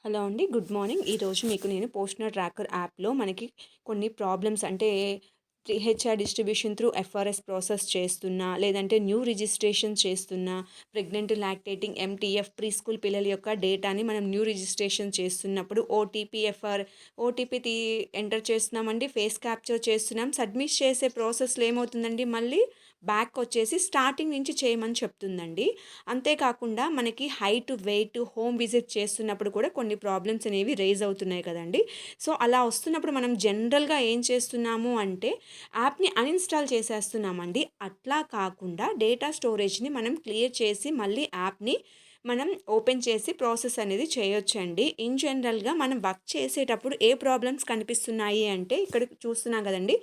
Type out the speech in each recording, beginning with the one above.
Hello అండి. Good morning. ఈరోజు మీకు నేను పోస్ట్‌నర్ ట్రాకర్ యాప్‌లో మనకి కొన్ని ప్రాబ్లమ్స్ అంటే 3హెచ్ఆర్ డిస్ట్రిబ్యూషన్ త్రూ ఎఫ్ఆర్ఎస్ ప్రాసెస్ చేస్తున్నా, లేదంటే న్యూ రిజిస్ట్రేషన్ చేస్తున్నా, pregnant, lactating, MTF, pre school పిల్లల యొక్క డేటాని మనం న్యూ రిజిస్ట్రేషన్ చేస్తున్నప్పుడు ఓటీపీ ఎంటర్ చేస్తున్నామండి. ఫేస్ క్యాప్చర్ చేస్తున్నాం. సబ్మిట్ చేసే ప్రాసెస్‌లో ఏమవుతుందండి, మళ్ళీ బ్యాక్ వచ్చేసి స్టార్టింగ్ నుంచి చేయమని చెప్తుందండి. అంతేకాకుండా మనకి హైట్, వెయిట్, హోమ్ విజిట్ చేస్తున్నప్పుడు కూడా కొన్ని ప్రాబ్లమ్స్ అనేవి రైజ్ అవుతున్నాయి కదండీ! సో, అలా వస్తున్నప్పుడు మనం జనరల్‌గా ఏం చేస్తున్నాము అంటే యాప్‌ని అన్‌ఇన్‌స్టాల్ చేసేస్తున్నామండి. అట్లా కాకుండా డేటా స్టోరేజ్‌ని మనం క్లియర్ చేసి మళ్ళీ యాప్‌ని మనం ఓపెన్ చేసి ప్రాసెస్ అనేది చేయొచ్చండి. ఇన్ జనరల్‌గా మనం వర్క్ చేసేటప్పుడు ఏ ప్రాబ్లమ్స్ కనిపిస్తున్నాయి అంటే ఇక్కడ చూస్తున్నాం కదండీ!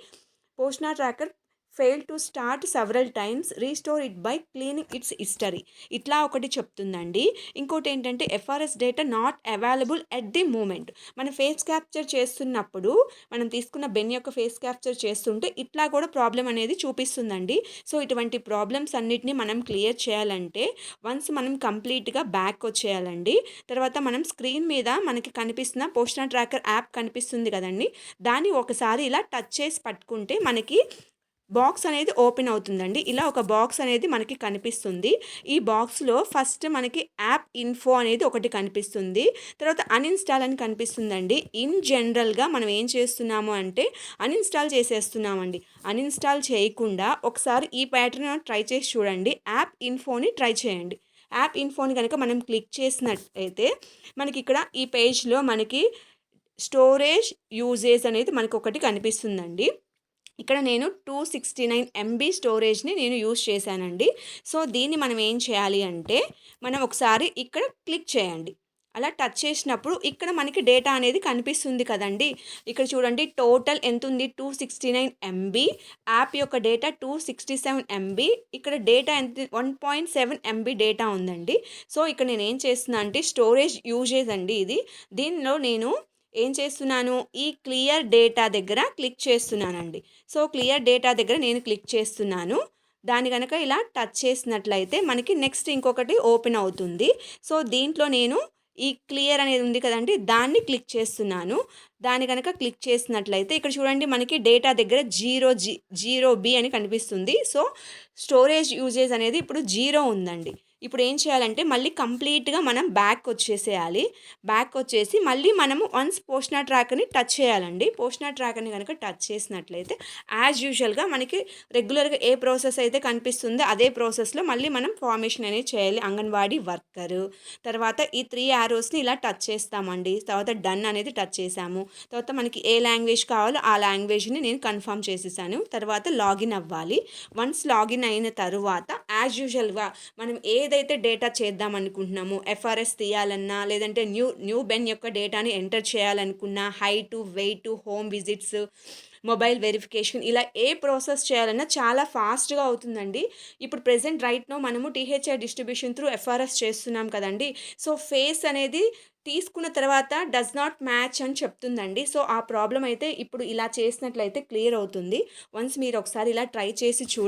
పోస్ట్‌నర్ tracker failed to start several times, restore it by cleaning its history. ఇట్లా ఒకటి చెప్తుందండి. ఇంకోటేంటంటే FRS data not available at the moment. మనం ఫేస్ క్యాప్చర్ చేస్తున్నప్పుడు మనం తీసుకున్న బెన్ యొక్క ఫేస్ క్యాప్చర్ చేస్తుంటే ఇట్లా కూడా ప్రాబ్లమ్ అనేది చూపిస్తుందండి. సో, ఇటువంటి ప్రాబ్లమ్స్ అన్నిటిని మనం క్లియర్ చేయాలంటే వన్స్ మనం కంప్లీట్‌గా బ్యాక్ వచ్చేయాలండి. తర్వాత మనం స్క్రీన్ మీద మనకి కనిపిస్తున్న పోస్ట్‌నర్ ట్రాకర్ యాప్ కనిపిస్తుంది కదండీ! దాన్ని ఒకసారి ఇలా టచ్ చేసి పట్టుకుంటే మనకి బాక్స్ అనేది ఓపెన్ అవుతుందండి. ఇలా ఒక బాక్స్ అనేది మనకి కనిపిస్తుంది. ఈ బాక్స్‌లో ఫస్ట్ మనకి యాప్ ఇన్ఫో అనేది ఒకటి కనిపిస్తుంది. తర్వాత అన్‌ఇన్‌స్టాల్ అని కనిపిస్తుందండి. ఇన్ జనరల్‌గా మనం ఏం చేస్తున్నాము అంటే అన్‌ఇన్‌స్టాల్ చేసేస్తున్నామండి. అన్‌ఇన్‌స్టాల్ చేయకుండా ఒకసారి ఈ ప్యాటర్న్ ట్రై చేసి చూడండి. యాప్ ఇన్ఫోని ట్రై చేయండి. యాప్ ఇన్ఫోని గనక మనం క్లిక్ చేసినట్టయితే మనకిక్కడ ఈ పేజ్‌లో మనకి స్టోరేజ్ యూజేజ్ అనేది మనకొకటి కనిపిస్తుందండి. ఇక్కడ నేను 269 ఎంబీ స్టోరేజ్‌ని నేను యూజ్ చేశానండి. సో, దీన్ని మనం ఏం చేయాలి అంటే, మనం ఒకసారి ఇక్కడ క్లిక్ చేయండి. అలా టచ్ చేసినప్పుడు ఇక్కడ మనకి డేటా అనేది కనిపిస్తుంది కదండీ! ఇక్కడ చూడండి టోటల్ ఎంతుంది, 269 ఎంబీ. యాప్ యొక్క డేటా 267 ఎంబీ. ఇక్కడ డేటా ఎంత, 1.7 ఎంబీ డేటా ఉందండి. సో, ఇక్కడ నేనేం చేస్తున్నా అంటే స్టోరేజ్ యూజేజ్ అండి ఇది. దీనిలో నేను ఏం చేస్తున్నాను, ఈ క్లియర్ డేటా దగ్గర క్లిక్ చేస్తున్నానండి. సో, క్లియర్ డేటా దగ్గర నేను క్లిక్ చేస్తున్నాను. దాన్ని గనక ఇలా టచ్ చేసినట్లయితే మనకి నెక్స్ట్ ఇంకొకటి ఓపెన్ అవుతుంది. సో, దీంట్లో నేను ఈ క్లియర్ అనేది ఉంది కదండీ! దాన్ని క్లిక్ చేస్తున్నాను. దాన్ని గనక క్లిక్ చేసినట్లయితే ఇక్కడ చూడండి మనకి డేటా దగ్గర 0 బీ అని కనిపిస్తుంది. సో, స్టోరేజ్ యూజేజ్ అనేది ఇప్పుడు 0 ఉందండి. ఇప్పుడు ఏం చేయాలంటే మళ్ళీ కంప్లీట్‌గా మనం బ్యాక్ వచ్చేసేయాలి. బ్యాక్ వచ్చేసి మళ్ళీ మనము వన్స్ పోస్ట్‌నర్ ట్రాకర్‌ని టచ్ చేయాలండి. పోస్ట్‌నర్ ట్రాకర్‌ని గనక టచ్ చేసినట్లయితే యాజ్ యూజువల్‌గా మనకి రెగ్యులర్‌గా ఏ ప్రాసెస్ అయితే కనిపిస్తుందో అదే ప్రాసెస్‌లో మళ్ళీ మనం ఫార్మేషన్ అనేది చేయాలి. అంగన్వాడీ వర్కరు. తర్వాత ఈ 3 యారోస్‌ని ఇలా టచ్ చేస్తామండి. తర్వాత డన్ అనేది టచ్ చేసాము. తర్వాత మనకి ఏ లాంగ్వేజ్ కావాలో ఆ లాంగ్వేజ్‌ని నేను కన్ఫర్మ్ చేసేసాను. తర్వాత లాగిన్ అవ్వాలి. వన్స్ లాగిన్ అయిన తరువాత యాజ్ యూజువల్‌గా మనం ఏదైతే డేటా చేద్దాం అనుకుంటున్నామో ఎఫ్ఆర్ఎస్ తీయాలన్నా, లేదంటే న్యూ బెన్ యొక్క డేటాని ఎంటర్ చేయాలనుకున్నా, height, weight, home visits, mobile verification ఇలా ఏ ప్రాసెస్ చేయాలన్నా చాలా ఫాస్ట్‌గా అవుతుందండి. ఇప్పుడు ప్రెజెంట్ రైట్ నౌ మనము టీహెచ్ఐ డిస్ట్రిబ్యూషన్ త్రూ ఎఫ్ఆర్ఎస్ చేస్తున్నాం కదండీ! సో, ఫేస్ అనేది తీసుకున్న తర్వాత డస్ నాట్ మ్యాచ్ అని చెప్తుందండి. సో, ఆ ప్రాబ్లమ్ అయితే ఇప్పుడు ఇలా చేసినట్లయితే క్లియర్ అవుతుంది. వన్స్ మీరు ఒకసారి ఇలా ట్రై చేసి